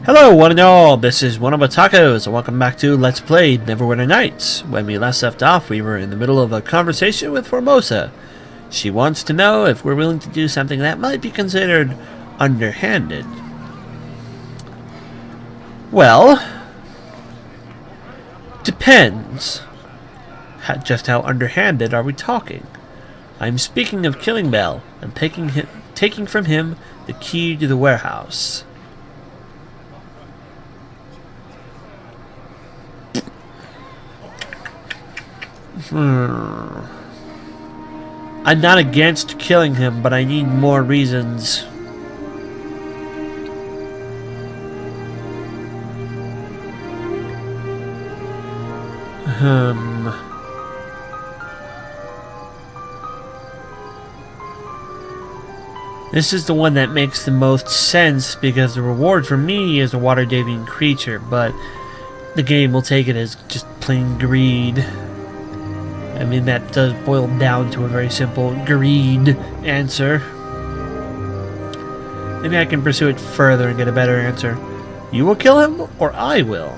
Hello one and all, this is WellArmedWithTacos and welcome back to Let's Play Neverwinter Nights. When we last left off, we were in the middle of a conversation with Formosa. She wants to know if we're willing to do something that might be considered underhanded. Well, depends. Just how underhanded are we talking? I'm speaking of killing Bell and taking from him the key to the warehouse. I'm not against killing him, but I need more reasons. This is the one that makes the most sense because the reward for me is a water-diving creature, but the game will take it as just plain greed. I mean, that does boil down to a very simple greed answer. Maybe I can pursue it further and get a better answer. You will kill him, or I will?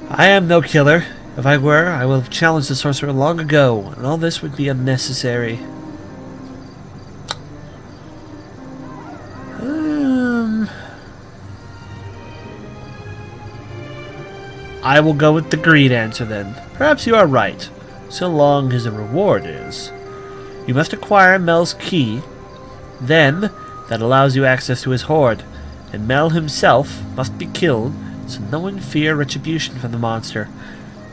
I am no killer. If I were, I would have challenged the sorcerer long ago, and all this would be unnecessary. I will go with the greed answer then. Perhaps you are right. So long as the reward is. You must acquire Mel's key. Then, that allows you access to his hoard. And Mel himself must be killed, so no one fear retribution from the monster.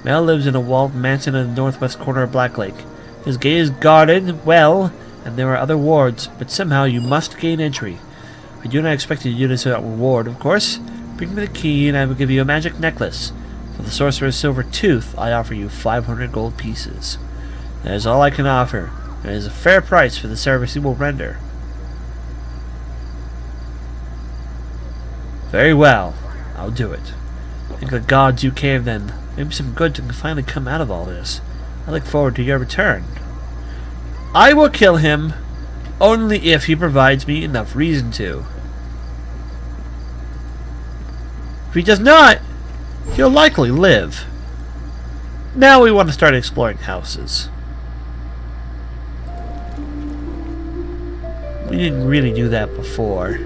Mel lives in a walled mansion in the northwest corner of Black Lake. His gate is guarded well, and there are other wards, but somehow you must gain entry. I do not expect you to do this without reward, of course. Bring me the key, and I will give you a magic necklace. For the sorcerer's silver tooth, I offer you 500 gold pieces. That is all I can offer, and it is a fair price for the service you will render. Very well, I'll do it. Thank the gods you came then. Maybe some good can finally come out of all this. I look forward to your return. I will kill him, only if he provides me enough reason to. If he does not, he'll likely live. Now we want to start exploring houses. We didn't really do that before.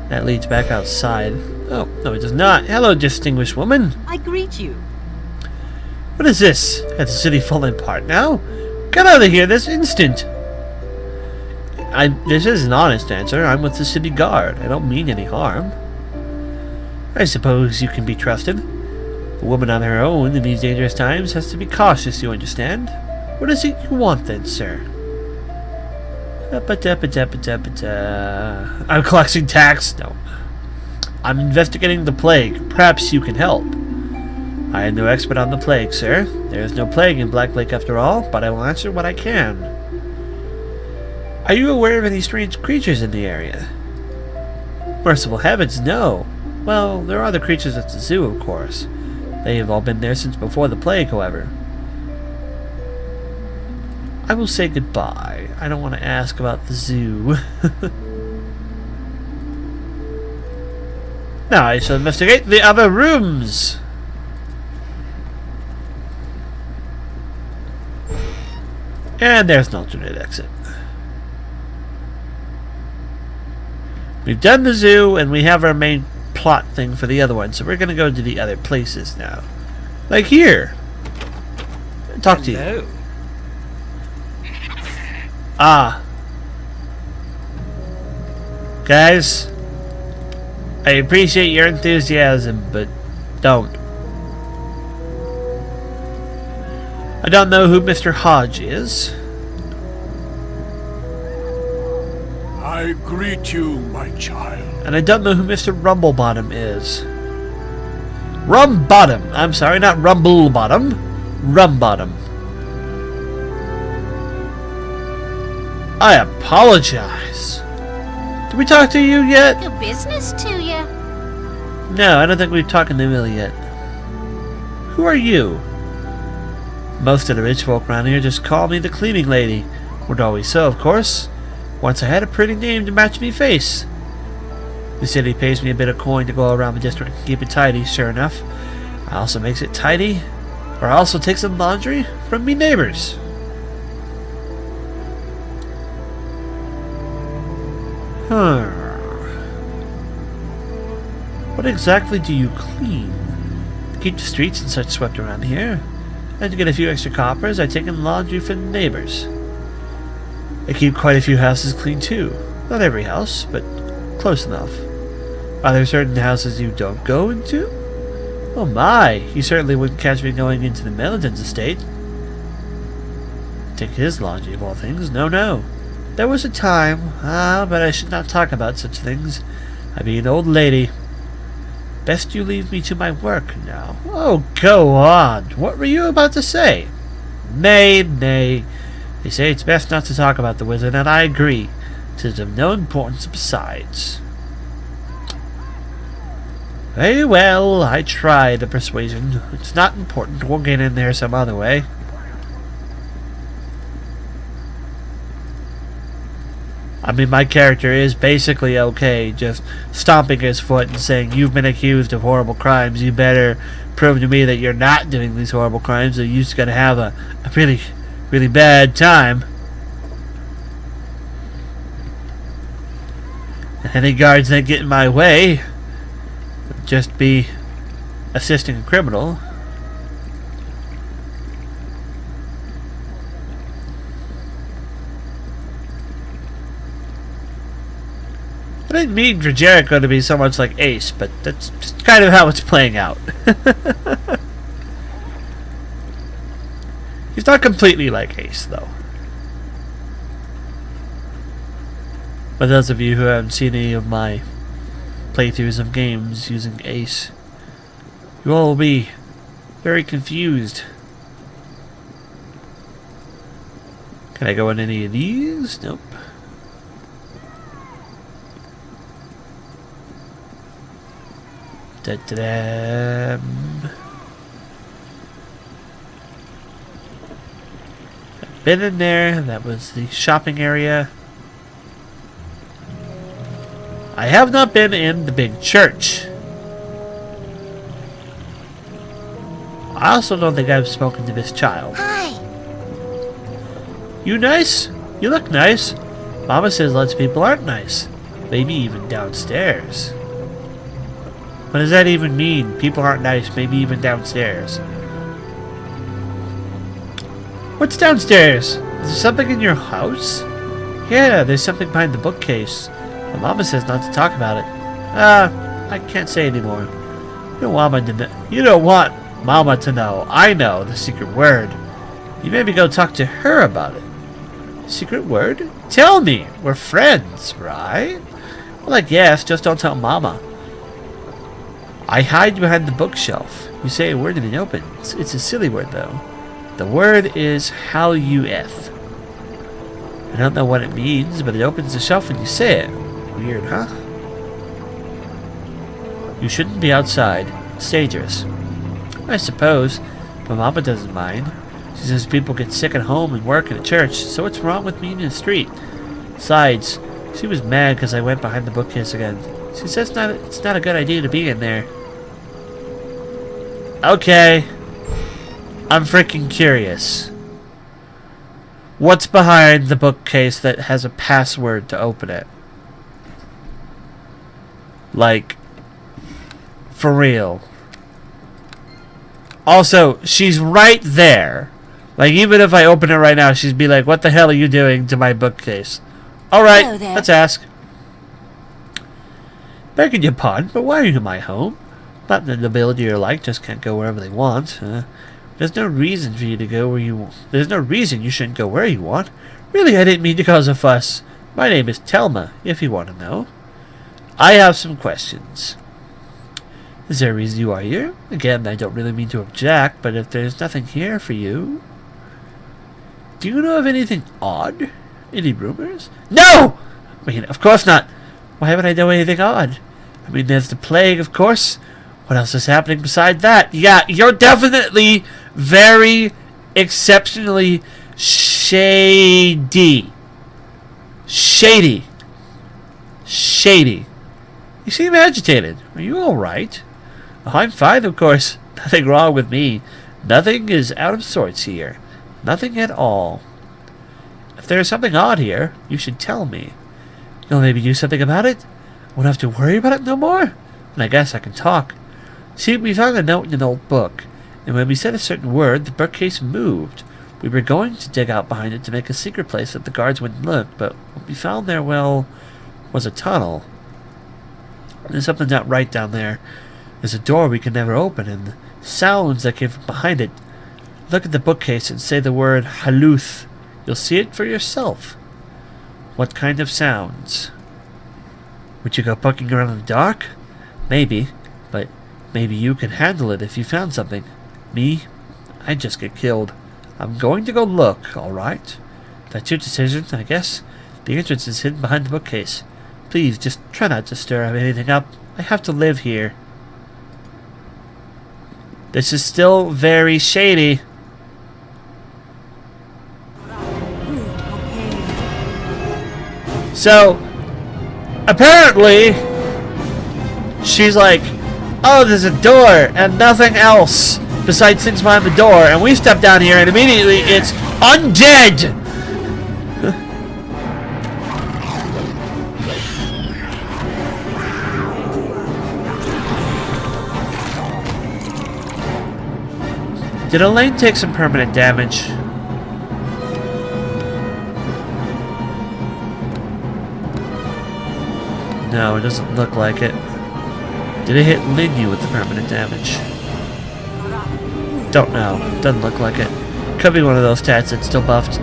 That leads back outside. Oh, no it does not. Hello, distinguished woman. I greet you. What is this? Has the city fallen apart now? Get out of here this instant. This is an honest answer. I'm with the city guard. I don't mean any harm. I suppose you can be trusted. A woman on her own in these dangerous times has to be cautious, you understand? What is it you want then, sir? I'm collecting tax? No. I'm investigating the plague. Perhaps you can help. I am no expert on the plague, sir. There is no plague in Black Lake after all, but I will answer what I can. Are you aware of any strange creatures in the area? Merciful heavens, no. Well, there are the creatures at the zoo, of course. They have all been there since before the plague, however. I will say goodbye. I don't want to ask about the zoo. Now I shall investigate the other rooms. And there's an alternate exit. We've done the zoo, and we have our main plot thing for the other one, so we're gonna go to the other places now. Like here. Talk to you. Ah. Guys, I appreciate your enthusiasm, but don't. I don't know who Mr. Hodge is. I greet you, my child. And I don't know who Mr. Rumblebottom is. Rumbottom! I'm sorry, not Rumblebottom. Rumbottom. I apologize. Did we talk to you yet? No business to you. No, I don't think we've talked to Will yet. Who are you? Most of the rich folk around here just call me the cleaning lady. Weren't always so, of course. Once I had a pretty name to match me face. The city pays me a bit of coin to go around the district and keep it tidy, sure enough. I also makes it tidy, or I also take some laundry from me neighbors. What exactly do you clean? To keep the streets and such swept around here. And to get a few extra coppers, I take in laundry for the neighbors. I keep quite a few houses clean too. Not every house, but close enough. Are there certain houses you don't go into? Oh my, you certainly wouldn't catch me going into the Melodon's estate. Take his laundry of all things. No, no. There was a time, but I should not talk about such things. I be an old lady. Best you leave me to my work now. Oh, go on. What were you about to say? Nay, nay. They say it's best not to talk about the wizard, and I agree. 'Tis of no importance besides. Very well, I tried the persuasion. It's not important. We'll get in there some other way. I mean, my character is basically okay, just stomping his foot and saying, you've been accused of horrible crimes, you better prove to me that you're not doing these horrible crimes, or you're just gonna have a really, really bad time. Any guards that get in my way would just be assisting a criminal. I didn't mean for Jericho to be so much like Ace, but that's just kind of how it's playing out. He's not completely like Ace, though. For those of you who haven't seen any of my playthroughs of games using Ace, you all will be very confused. Can I go in any of these? Nope. Da-da-da. Been in there. That was the shopping area. I have not been in the big church. I also don't think I've spoken to this child. Hi. You nice? You look nice. Mama says lots of people aren't nice. Maybe even downstairs. What does that even mean? People aren't nice, maybe even downstairs. What's downstairs? Is there something in your house? Yeah, there's something behind the bookcase. But Mama says not to talk about it. I can't say anymore. You don't want Mama to know. I know the secret word. You maybe go talk to her about it. Secret word? Tell me. We're friends, right? Well, I guess. Just don't tell Mama. I hide behind the bookshelf. You say a word and it opens. It's a silly word, though. The word is Haluf. I don't know what it means, but it opens the shelf when you say it. Weird, huh? You shouldn't be outside. It's dangerous. I suppose, but Mama doesn't mind. She says people get sick at home and work and at church, so what's wrong with me in the street? Besides, she was mad because I went behind the bookcase again. She says it's not a good idea to be in there. Okay. I'm freaking curious. What's behind the bookcase that has a password to open it? Like, for real. Also, she's right there. Like, even if I open it right now, she'd be like, what the hell are you doing to my bookcase? Alright, let's ask. Begging your pardon, but why are you in my home? Not the nobility or like just can't go wherever they want. There's no reason for you to go where you want. There's no reason you shouldn't go where you want. Really, I didn't mean to cause a fuss. My name is Telma, if you want to know. I have some questions. Is there a reason you are here? Again, I don't really mean to object, but if there's nothing here for you... Do you know of anything odd? Any rumors? No! I mean, of course not. Why would I know anything odd? I mean, there's the plague, of course. What else is happening beside that? Yeah, you're definitely very exceptionally shady. Shady. Shady. You seem agitated. Are you alright? Oh, I'm fine, of course. Nothing wrong with me. Nothing is out of sorts here. Nothing at all. If there is something odd here, you should tell me. You'll maybe do something about it? I won't have to worry about it no more? And I guess I can talk. See, we found a note in an old book, and when we said a certain word, the bookcase moved. We were going to dig out behind it to make a secret place that the guards wouldn't look, but what we found there, well, was a tunnel. There's something not right down there. There's a door we could never open, and sounds that came from behind it. Look at the bookcase and say the word Haluth. You'll see it for yourself. What kind of sounds? Would you go poking around in the dark? Maybe, but maybe you can handle it if you found something. Me? I'd just get killed. I'm going to go look, alright? That's your decision, I guess. The entrance is hidden behind the bookcase. Please, just try not to stir anything up. I have to live here. This is still very shady. So, apparently, she's like, oh, there's a door and nothing else besides things behind the door. And we step down here and immediately it's undead! Did Elaine take some permanent damage? No, it doesn't look like it. Did it hit Linyu with the permanent damage? Don't know. Doesn't look like it. Could be one of those stats that's still buffed.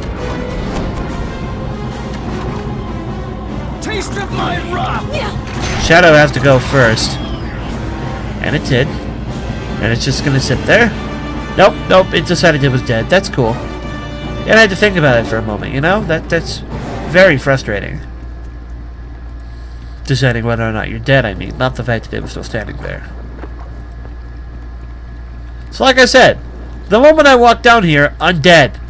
Taste of my wrath! Shadow has to go first. And it did. And it's just gonna sit there. Nope, nope, it decided it was dead. That's cool. And I had to think about it for a moment, you know? That's very frustrating. Deciding whether or not you're dead, I mean. Not the fact that it was still standing there. So like I said, the moment I walk down here, undead.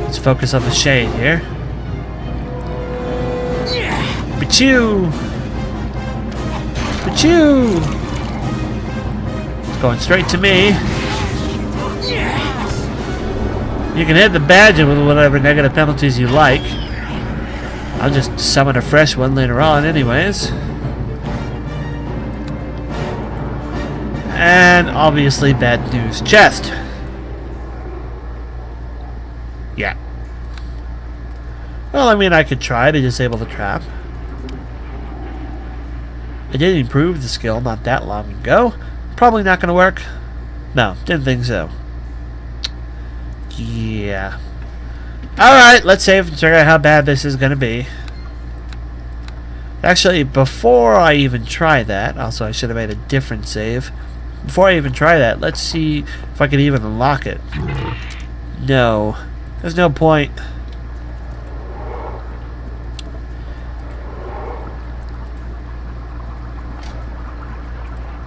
Let's focus on the shade here. Achoo! Achoo! It's going straight to me. You can hit the badger with whatever negative penalties you like. I'll just summon a fresh one later on anyways. And obviously bad news chest. Yeah. Well, I mean, I could try to disable the trap. I did improve the skill not that long ago. Probably not going to work. No, didn't think so. Yeah. Alright, let's save and figure out how bad this is going to be. Actually, before I even try that, also I should have made a different save. Before I even try that, let's see if I can even unlock it. No. There's no point.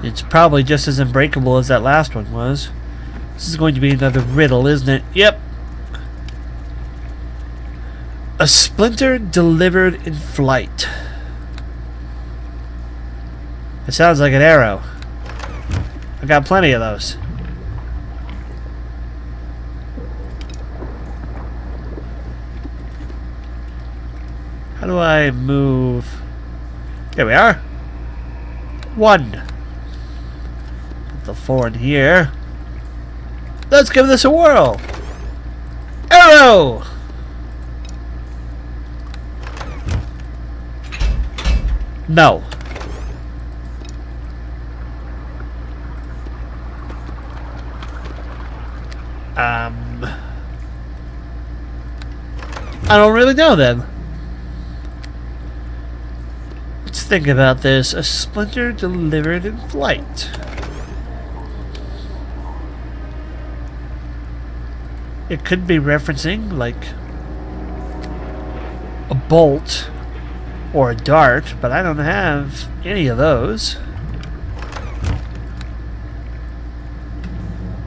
It's probably just as unbreakable as that last one was. This is going to be another riddle, isn't it? Yep. A splinter delivered in flight. It sounds like an arrow. I got plenty of those. How do I move? There we are. 1. Put the 4 in here. Let's give this a whirl. Arrow! No. I don't really know then. Let's think about this. A splinter delivered in flight. It could be referencing like a bolt or a dart, but I don't have any of those.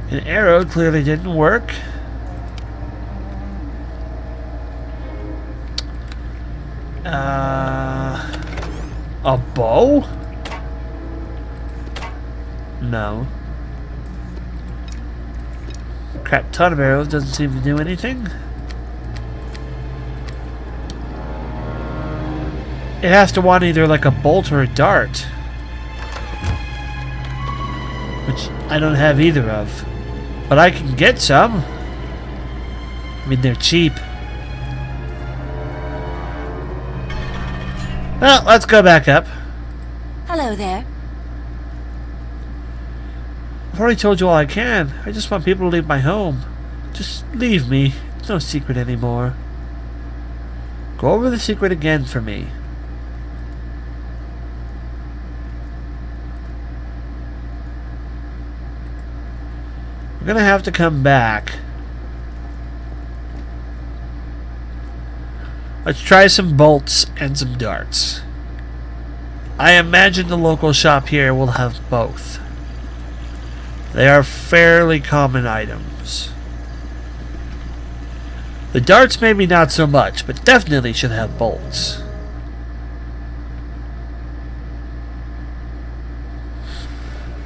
An arrow clearly didn't work. A bow? No. Crap ton of arrows doesn't seem to do anything. It has to want either like a bolt or a dart. Which I don't have either of. But I can get some. I mean, they're cheap. Well, let's go back up. Hello there. I've already told you all I can. I just want people to leave my home. Just leave me. It's no secret anymore. Go over the secret again for me. We're gonna have to come back. Let's try some bolts and some darts. I imagine the local shop here will have both. They are fairly common items. The darts maybe not so much, but definitely should have bolts.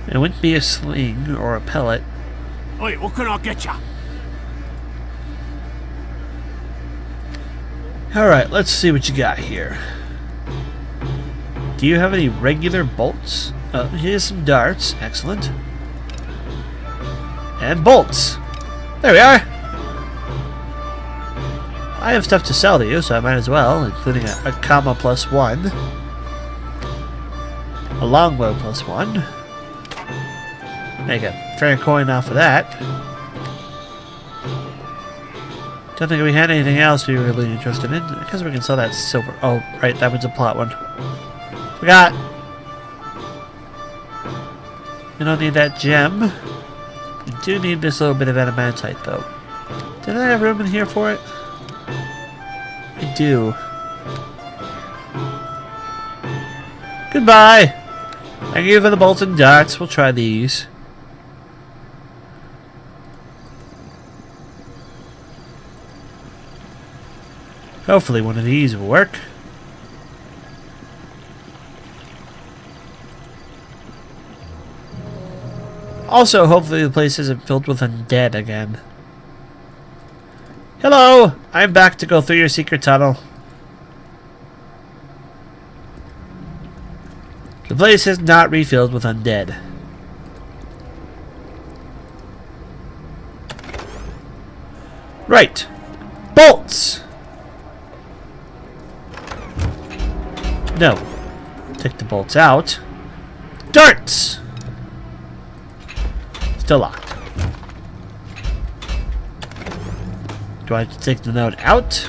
It wouldn't be a sling or a pellet. Oi, what can I get ya? Alright, let's see what you got here. Do you have any regular bolts? Here's some darts. Excellent. And bolts. There we are. I have stuff to sell to you, so I might as well, including a comma +1. A longbow +1. Make a fair coin off of that. Don't think we had anything else we were really interested in. I guess we can sell that silver. Oh, right, that was a plot one. Forgot. We don't need that gem. We do need this little bit of adamantite, though. Did I have room in here for it? I do. Goodbye! Thank you for the bolts and darts. We'll try these. Hopefully one of these will work. Also, hopefully the place isn't filled with undead again. Hello! I'm back to go through your secret tunnel. The place is not refilled with undead. Right. Bolts! No. Take the bolts out. Darts! Still locked. Do I have to take the note out?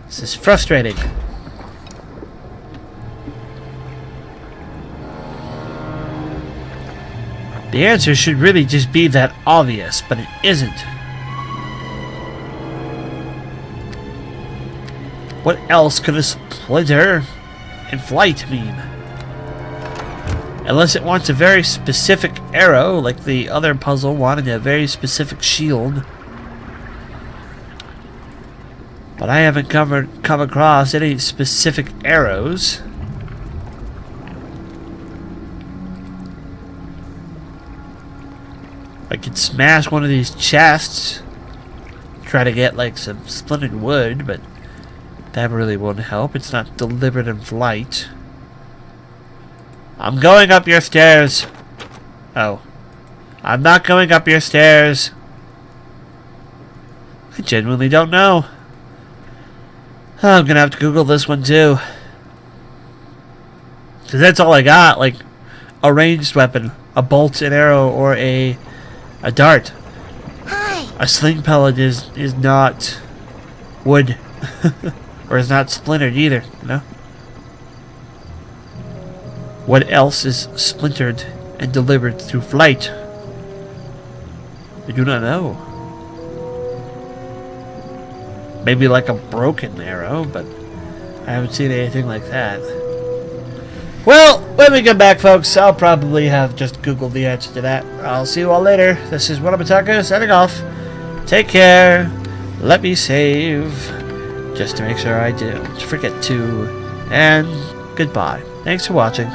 This is frustrating. The answer should really just be that obvious, but it isn't. What else could a splinter in flight mean? Unless it wants a very specific arrow, like the other puzzle wanted a very specific shield. But I haven't come across any specific arrows. I could smash one of these chests, try to get like some splintered wood, but that really won't help. It's not delivered in flight. I'm going up your stairs. Oh. I'm not going up your stairs. I genuinely don't know. I'm gonna have to Google this one too. Cause that's all I got, like a ranged weapon, a bolt, an arrow, or a dart. Hi. A sling pellet is not wood. Or is not splintered either, you know? What else is splintered and delivered through flight? I do not know. Maybe like a broken arrow, but I haven't seen anything like that. Well, when we come back, folks, I'll probably have just Googled the answer to that. I'll see you all later. This is WellArmedWithTacos signing off. Take care. Let me save. Just to make sure I don't forget to. And goodbye. Thanks for watching.